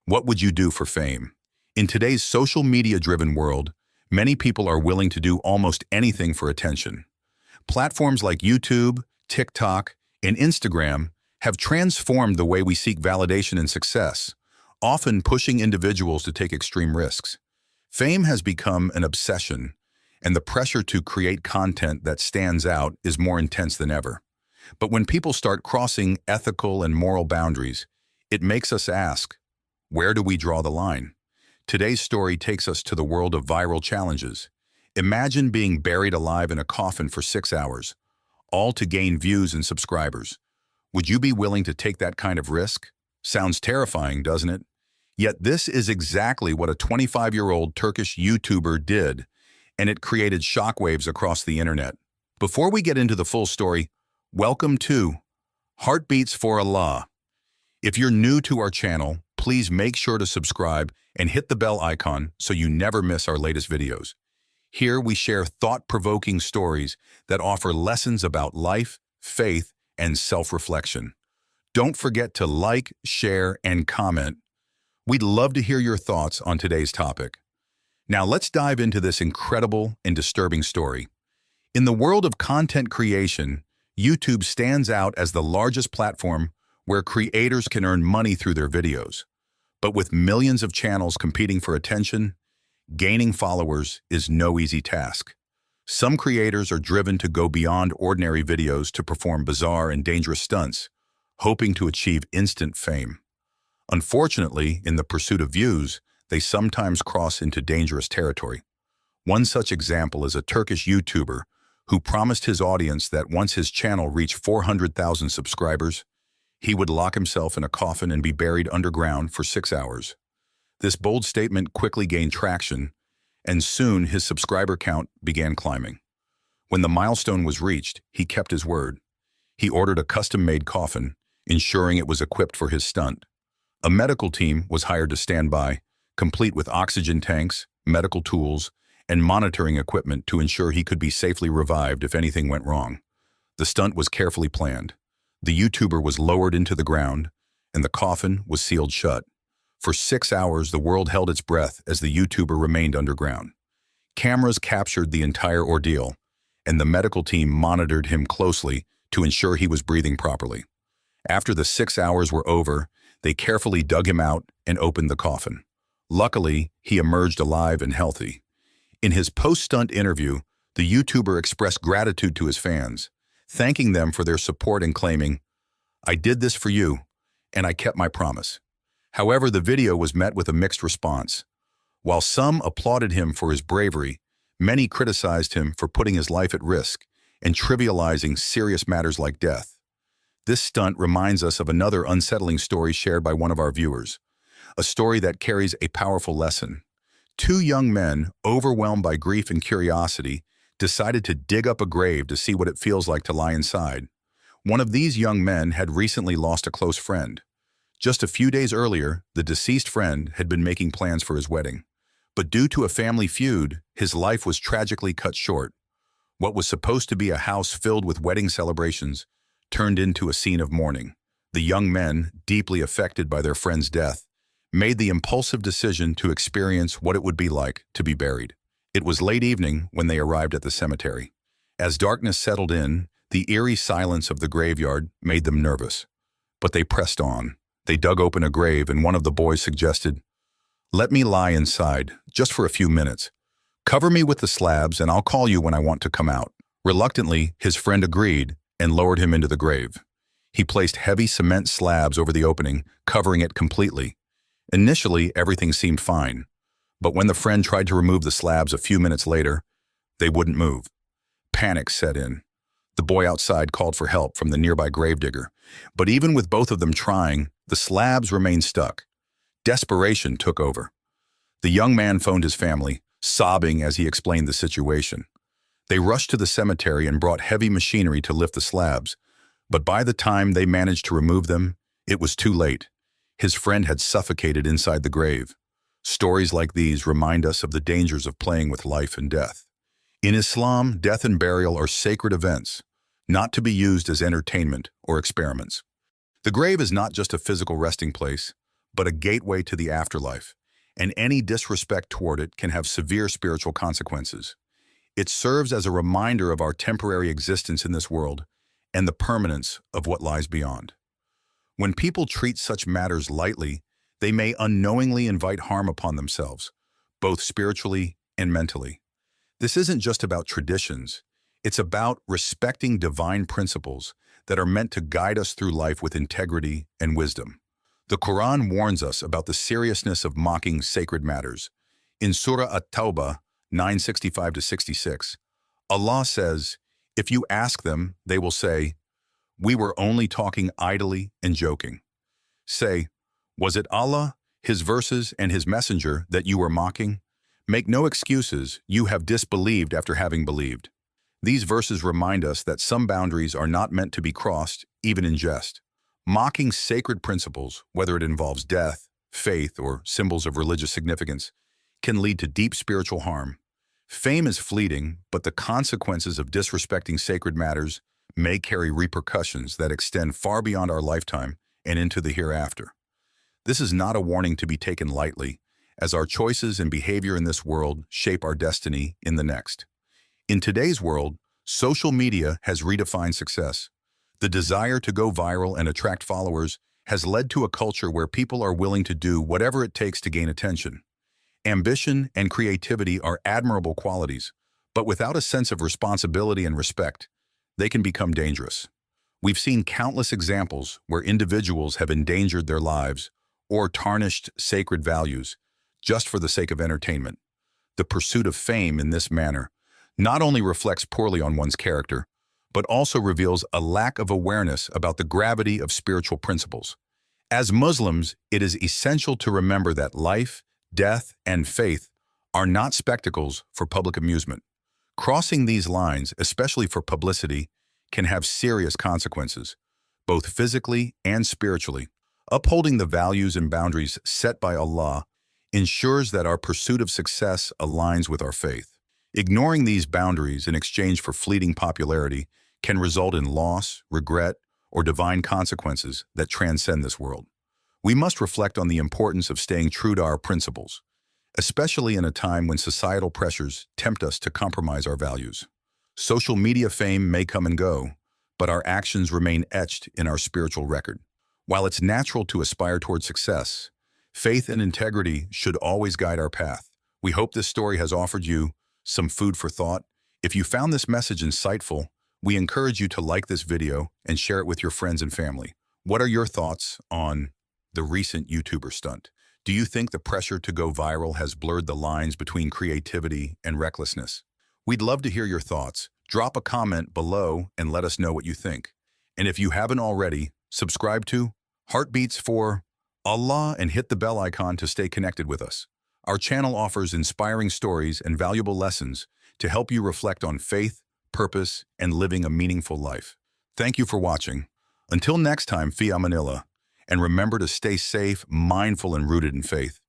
What would you do for fame? In today's social media-driven world, many people are willing to do almost anything for attention. Platforms like YouTube, TikTok, and Instagram have transformed the way we seek validation and success, often pushing individuals to take extreme risks. Fame has become an obsession, and the pressure to create content that stands out is more intense than ever. But when people start crossing ethical and moral boundaries, it makes us ask, where do we draw the line? Today's story takes us to the world of viral challenges. Imagine being buried alive in a coffin for 6 hours, all to gain views and subscribers. Would you be willing to take that kind of risk? Sounds terrifying, doesn't it? Yet this is exactly what a 25-year-old Turkish YouTuber did, and it created shockwaves across the internet. Before we get into the full story, welcome to Heartbeats for Allah. If you're new to our channel, please make sure to subscribe and hit the bell icon so you never miss our latest videos. Here we share thought-provoking stories that offer lessons about life, faith, and self-reflection. Don't forget to like, share, and comment. We'd love to hear your thoughts on today's topic. Now let's dive into this incredible and disturbing story. In the world of content creation, YouTube stands out as the largest platform where creators can earn money through their videos. But with millions of channels competing for attention, gaining followers is no easy task. Some creators are driven to go beyond ordinary videos to perform bizarre and dangerous stunts, hoping to achieve instant fame. Unfortunately, in the pursuit of views, they sometimes cross into dangerous territory. One such example is a Turkish YouTuber who promised his audience that once his channel reached 400,000 subscribers, he would lock himself in a coffin and be buried underground for 6 hours. This bold statement quickly gained traction, and soon his subscriber count began climbing. When the milestone was reached, he kept his word. He ordered a custom-made coffin, ensuring it was equipped for his stunt. A medical team was hired to stand by, complete with oxygen tanks, medical tools, and monitoring equipment to ensure he could be safely revived if anything went wrong. The stunt was carefully planned. The YouTuber was lowered into the ground, and the coffin was sealed shut. For 6 hours, the world held its breath as the YouTuber remained underground. Cameras captured the entire ordeal, and the medical team monitored him closely to ensure he was breathing properly. After the 6 hours were over, they carefully dug him out and opened the coffin. Luckily, he emerged alive and healthy. In his post-stunt interview, the YouTuber expressed gratitude to his fans, thanking them for their support and claiming, "I did this for you, and I kept my promise." However, the video was met with a mixed response. While some applauded him for his bravery, many criticized him for putting his life at risk and trivializing serious matters like death. This stunt reminds us of another unsettling story shared by one of our viewers, a story that carries a powerful lesson. Two young men, overwhelmed by grief and curiosity, decided to dig up a grave to see what it feels like to lie inside. One of these young men had recently lost a close friend. Just a few days earlier, the deceased friend had been making plans for his wedding. But due to a family feud, his life was tragically cut short. What was supposed to be a house filled with wedding celebrations turned into a scene of mourning. The young men, deeply affected by their friend's death, made the impulsive decision to experience what it would be like to be buried. It was late evening when they arrived at the cemetery. As darkness settled in, the eerie silence of the graveyard made them nervous. But they pressed on. They dug open a grave, and one of the boys suggested, "Let me lie inside, just for a few minutes. Cover me with the slabs, and I'll call you when I want to come out." Reluctantly, his friend agreed and lowered him into the grave. He placed heavy cement slabs over the opening, covering it completely. Initially, everything seemed fine, but when the friend tried to remove the slabs a few minutes later, they wouldn't move. Panic set in. The boy outside called for help from the nearby gravedigger, but even with both of them trying, the slabs remained stuck. Desperation took over. The young man phoned his family, sobbing as he explained the situation. They rushed to the cemetery and brought heavy machinery to lift the slabs, but by the time they managed to remove them, it was too late. His friend had suffocated inside the grave. Stories like these remind us of the dangers of playing with life and death. In Islam, death and burial are sacred events, not to be used as entertainment or experiments. The grave is not just a physical resting place, but a gateway to the afterlife, and any disrespect toward it can have severe spiritual consequences. It serves as a reminder of our temporary existence in this world and the permanence of what lies beyond. When people treat such matters lightly, they may unknowingly invite harm upon themselves, both spiritually and mentally. This isn't just about traditions. It's about respecting divine principles that are meant to guide us through life with integrity and wisdom. The Quran warns us about the seriousness of mocking sacred matters. In Surah At-Tawbah 9:65-66, Allah says, "If you ask them, they will say, 'We were only talking idly and joking.' Say, 'Was it Allah, His verses, and His messenger that you were mocking?' Make no excuses, you have disbelieved after having believed." These verses remind us that some boundaries are not meant to be crossed, even in jest. Mocking sacred principles, whether it involves death, faith, or symbols of religious significance, can lead to deep spiritual harm. Fame is fleeting, but the consequences of disrespecting sacred matters may carry repercussions that extend far beyond our lifetime and into the hereafter. This is not a warning to be taken lightly, as our choices and behavior in this world shape our destiny in the next. In today's world, social media has redefined success. The desire to go viral and attract followers has led to a culture where people are willing to do whatever it takes to gain attention. Ambition and creativity are admirable qualities, but without a sense of responsibility and respect, they can become dangerous. We've seen countless examples where individuals have endangered their lives or tarnished sacred values just for the sake of entertainment. The pursuit of fame in this manner not only reflects poorly on one's character, but also reveals a lack of awareness about the gravity of spiritual principles. As Muslims, it is essential to remember that life, death, and faith are not spectacles for public amusement. Crossing these lines, especially for publicity, can have serious consequences, both physically and spiritually. Upholding the values and boundaries set by Allah ensures that our pursuit of success aligns with our faith. Ignoring these boundaries in exchange for fleeting popularity can result in loss, regret, or divine consequences that transcend this world. We must reflect on the importance of staying true to our principles, especially in a time when societal pressures tempt us to compromise our values. Social media fame may come and go, but our actions remain etched in our spiritual record. While it's natural to aspire toward success, faith and integrity should always guide our path. We hope this story has offered you some food for thought. If you found this message insightful, we encourage you to like this video and share it with your friends and family. What are your thoughts on the recent YouTuber stunt? Do you think the pressure to go viral has blurred the lines between creativity and recklessness? We'd love to hear your thoughts. Drop a comment below and let us know what you think. And if you haven't already, subscribe to Heartbeats for Allah and hit the bell icon to stay connected with us. Our channel offers inspiring stories and valuable lessons to help you reflect on faith, purpose, and living a meaningful life. Thank you for watching. Until next time, Fi Amanillah, and remember to stay safe, mindful, and rooted in faith.